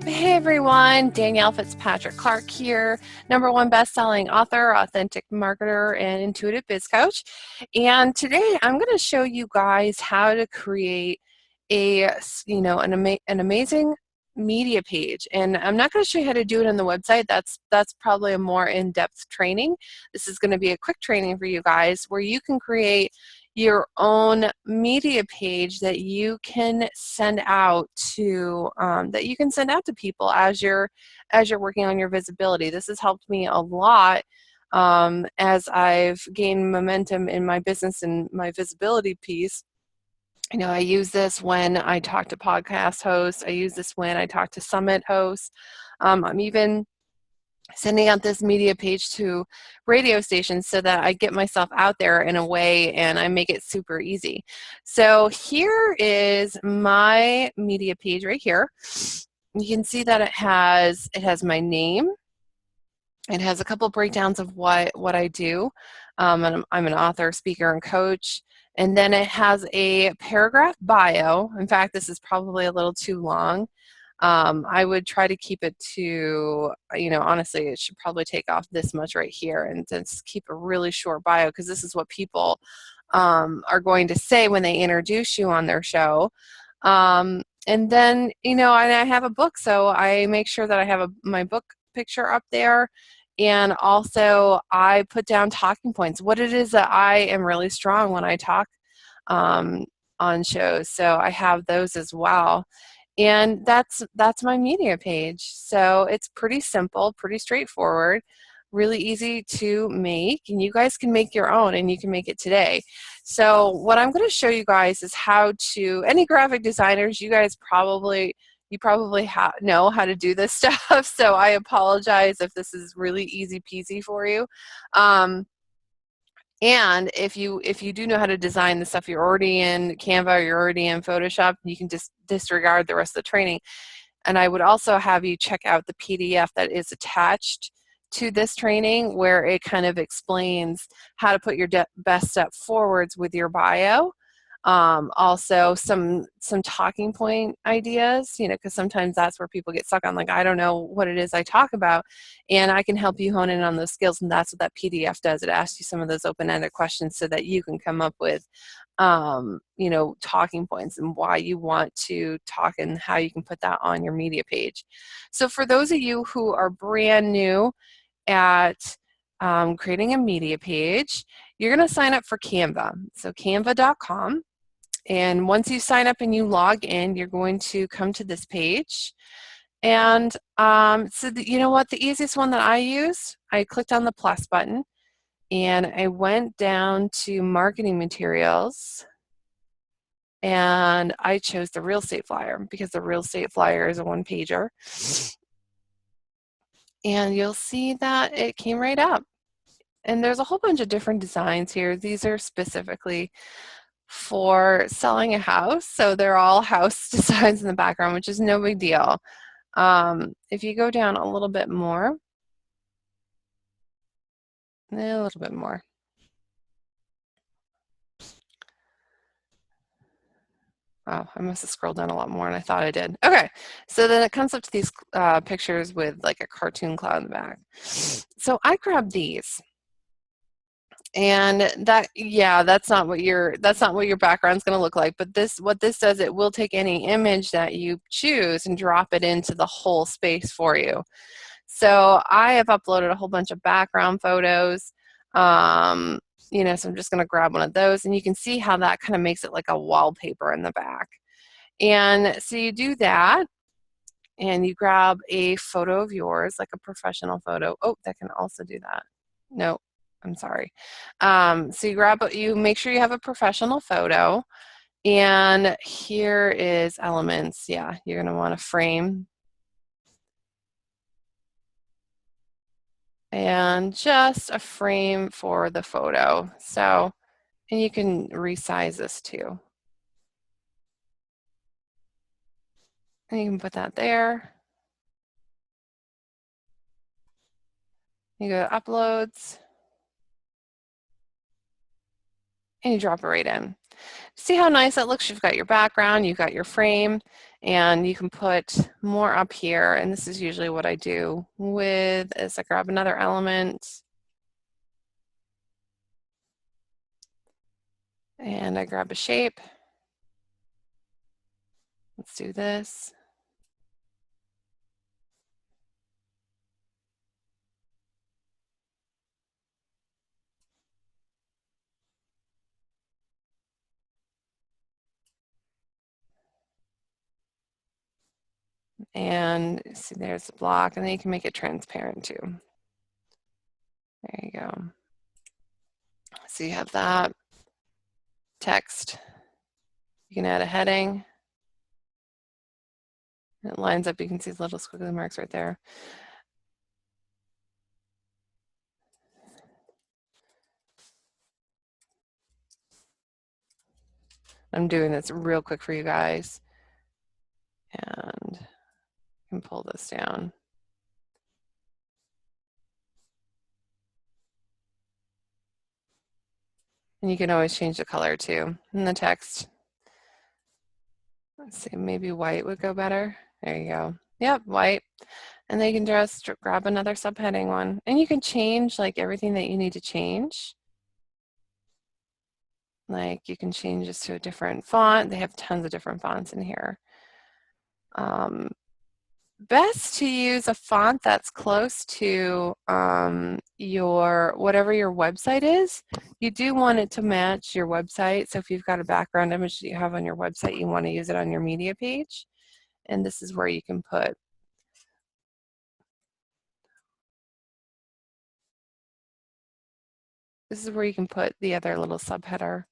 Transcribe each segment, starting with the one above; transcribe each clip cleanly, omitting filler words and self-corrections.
Hey everyone, Danielle Fitzpatrick Clark here, #1 best-selling author, authentic marketer, and intuitive biz coach. And today I'm going to show you guys how to create an amazing media page. And I'm not going to show you how to do it on the website. That's probably a more in-depth training. This is going to be a quick training for you guys where you can create your own media page that you can send out to people as you're working on your visibility. This has helped me a lot as I've gained momentum in my business and my visibility piece. I use this when I talk to podcast hosts. I use this when I talk to summit hosts. I'm even sending out this media page to radio stations so that I get myself out there in a way and I make it super easy. So here is my media page right here. You can see that it has my name. It has a couple breakdowns of what I do. And I'm an author, speaker, and coach. And then it has a paragraph bio. In fact, this is probably a little too long. I would try to keep it to, honestly, it should probably take off this much right here and just keep a really short bio, because this is what people are going to say when they introduce you on their show. And then, and I have a book, so I make sure that I have my book picture up there. And also I put down talking points, what it is that I am really strong when I talk on shows. So I have those as well. And that's my media page. So it's pretty simple, pretty straightforward, really easy to make, and you guys can make your own, and you can make it today. So what I'm going to show you guys is how to, any graphic designers, you probably know how to do this stuff. So I apologize if this is really easy peasy for you. And if you do know how to design the stuff, you're already in Canva or you're already in Photoshop, you can just disregard the rest of the training. And I would also have you check out the PDF that is attached to this training, where it kind of explains how to put your best step forwards with your bio. Also some talking point ideas, because sometimes that's where people get stuck on, like, I don't know what it is I talk about, and I can help you hone in on those skills. And that's what that PDF does. It asks you some of those open-ended questions so that you can come up with talking points and why you want to talk and how you can put that on your media page. So for those of you who are brand new at creating a media page, you're going to sign up for Canva. So canva.com. And once you sign up and you log in, you're going to come to this page. And you know what? The easiest one that I use, I clicked on the plus button and I went down to marketing materials. And I chose the real estate flyer because the real estate flyer is a one-pager. And you'll see that it came right up. And there's a whole bunch of different designs here. These are specifically for selling a house. So they're all house designs in the background, which is no big deal. If you go down a little bit more, Oh, I must have scrolled down a lot more than I thought I did. Okay, so then it comes up to these pictures with like a cartoon cloud in the back. So I grabbed these. And that's not what your background's going to look like. But what this does, it will take any image that you choose and drop it into the whole space for you. So I have uploaded a whole bunch of background photos. So I'm just going to grab one of those, and you can see how that kind of makes it like a wallpaper in the back. And so you do that, and you grab a photo of yours, like a professional photo. Oh, that can also do that. No, I'm sorry. So you make sure you have a professional photo, and here is elements. Yeah, you're going to want a frame. And just a frame for the photo. So, and you can resize this too. And you can put that there. You go to uploads, and you drop it right in. See how nice that looks? You've got your background, you've got your frame, and you can put more up here. And this is usually what I do with, is I grab another element and I grab a shape. Let's do this. And see, there's the block, and then you can make it transparent too. There you go. So you have that text. You can add a heading. It lines up. You can see the little squiggly marks right there. I'm doing this real quick for you guys. And I can pull this down. And you can always change the color too. And the text, let's see, maybe white would go better. There you go. Yep, white. And then you can just grab another subheading one. And you can change like everything that you need to change. Like you can change this to a different font. They have tons of different fonts in here. Best to use a font that's close to your whatever your website is. You do want it to match your website. So if you've got a background image that you have on your website, you want to use it on your media page. And this is where you can put the other little subheader.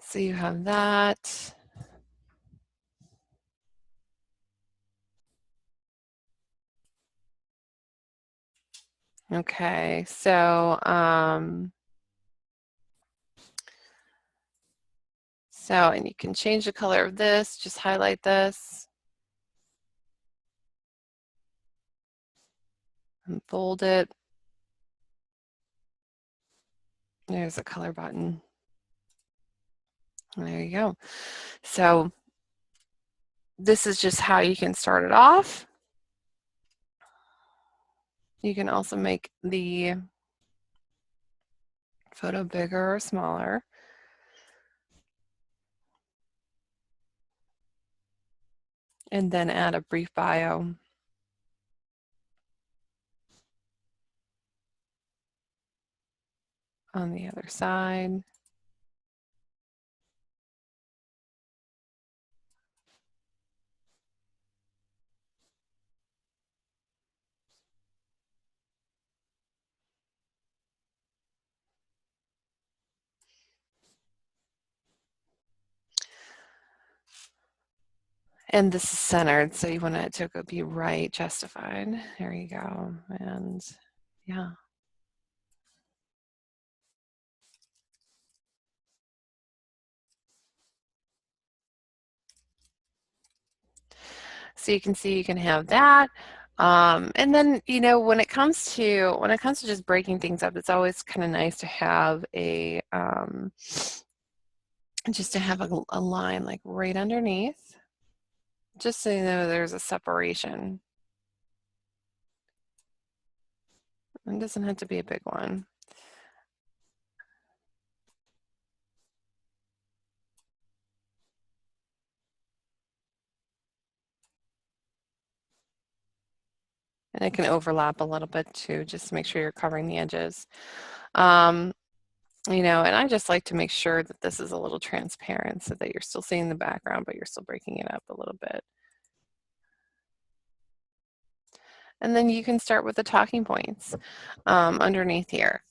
So you have that. Okay, so and you can change the color of this, just highlight this and fold it. There's a color button. There you go. So this is just how you can start it off. You can also make the photo bigger or smaller. And then add a brief bio on the other side. And this is centered, so you want it to be right, justified. There you go. And yeah. So you can see you can have that. And then, you know, when it comes to just breaking things up, it's always kind of nice to have a just to have a line like right underneath, just so you know there's a separation. It doesn't have to be a big one. And it can overlap a little bit too, just to make sure you're covering the edges. You know, and I just like to make sure that this is a little transparent so that you're still seeing the background, but you're still breaking it up a little bit. And then you can start with the talking points underneath here.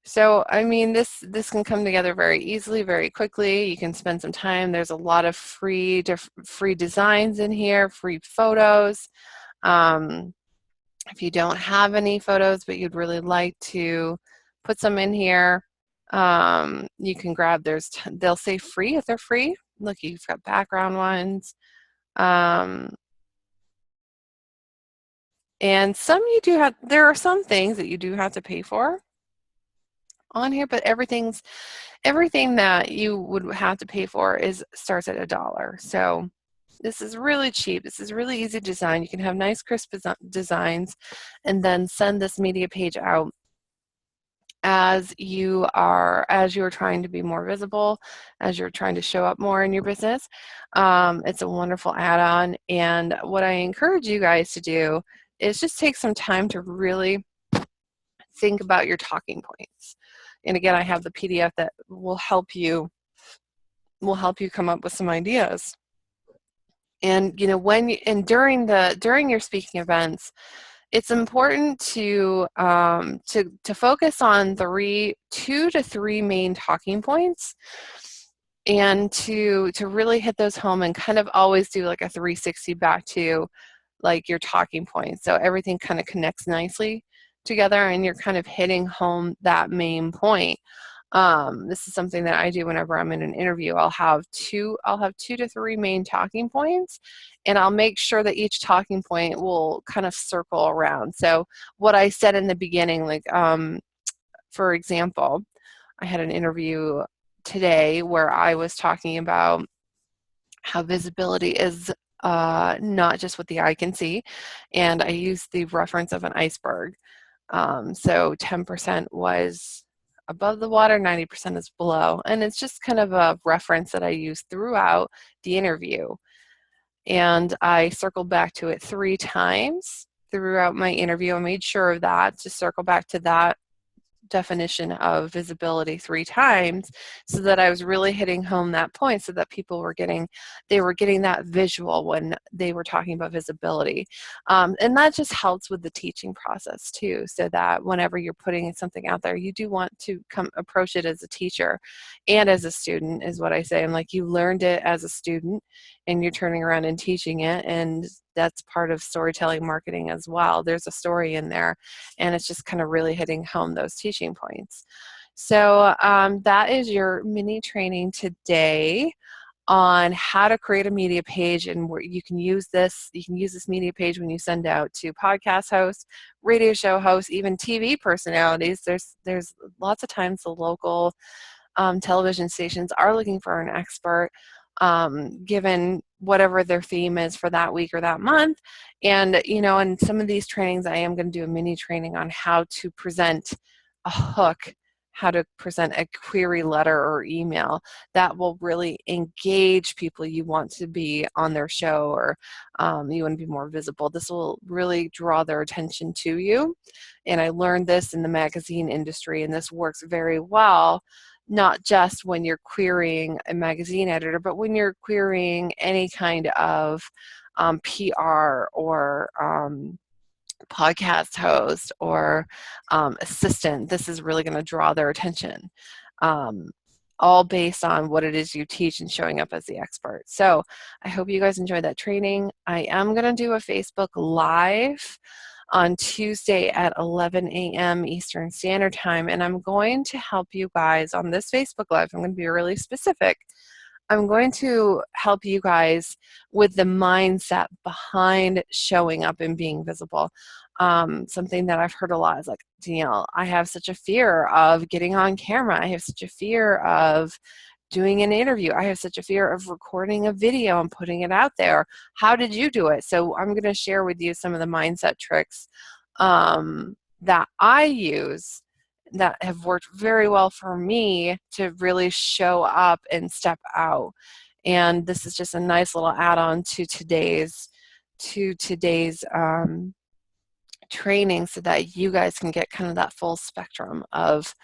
So, I mean, this can come together very easily, very quickly. You can spend some time. There's a lot of free designs in here, free photos. If you don't have any photos, but you'd really like to put some in here, you can grab, they'll say free if they're free. look, you've got background ones. And some you do have, there are some things that you do have to pay for on here, but everything that you would have to pay for starts at $1. So this is really cheap. This is really easy to design. You can have nice crisp designs and then send this media page out as you're trying to be more visible, as you're trying to show up more in your business. It's a wonderful add-on, and what I encourage you guys to do is just take some time to really think about your talking points. And again, I have the PDF that will help you come up with some ideas. And during your speaking events, it's important to focus on 2 to 3 main talking points, and to really hit those home, and kind of always do like a 360 back to like your talking points, so everything kind of connects nicely together and you're kind of hitting home that main point. This is something that I do whenever I'm in an interview. I'll have 2 to 3 main talking points, and I'll make sure that each talking point will kind of circle around. So what I said in the beginning, like for example, I had an interview today where I was talking about how visibility is not just what the eye can see, and I used the reference of an iceberg. So 10% was above the water, 90% is below. And it's just kind of a reference that I use throughout the interview. And I circled back to it 3 times throughout my interview. I made sure of that, to circle back to that definition of visibility 3 times, so that I was really hitting home that point, so that people were getting that visual when they were talking about visibility. And that just helps with the teaching process too, so that whenever you're putting something out there, you do want to approach it as a teacher and as a student, is what I say. I'm like, you learned it as a student and you're turning around and teaching it, and that's part of storytelling marketing as well. There's a story in there, and it's just kind of really hitting home those teaching points. So that is your mini training today on how to create a media page, and where you can use this media page when you send out to podcast hosts, radio show hosts, even TV personalities. There's lots of times the local television stations are looking for an expert, given whatever their theme is for that week or that month. And in some of these trainings, I am going to do a mini training on how to present a hook, how to present a query letter or email that will really engage people you want to be on their show, or you want to be more visible. This will really draw their attention to you. And I learned this in the magazine industry, and this works very well, not just when you're querying a magazine editor, but when you're querying any kind of PR or podcast host or assistant. This is really going to draw their attention, all based on what it is you teach and showing up as the expert. So I hope you guys enjoyed that training. I am going to do a Facebook Live on Tuesday at 11 a.m. Eastern Standard Time, and I'm going to help you guys on this Facebook Live. I'm going to be really specific. I'm going to help you guys with the mindset behind showing up and being visible. Something that I've heard a lot is like, Danielle, I have such a fear of getting on camera. I have such a fear of doing an interview. I have such a fear of recording a video and putting it out there. How did you do it? So I'm going to share with you some of the mindset tricks that I use that have worked very well for me to really show up and step out. And this is just a nice little add-on to today's training, so that you guys can get kind of that full spectrum of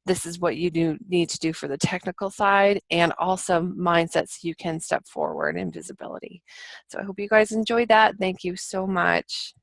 this is what you need to do for the technical side, and also mindsets you can step forward in visibility. So I hope you guys enjoyed that. Thank you so much.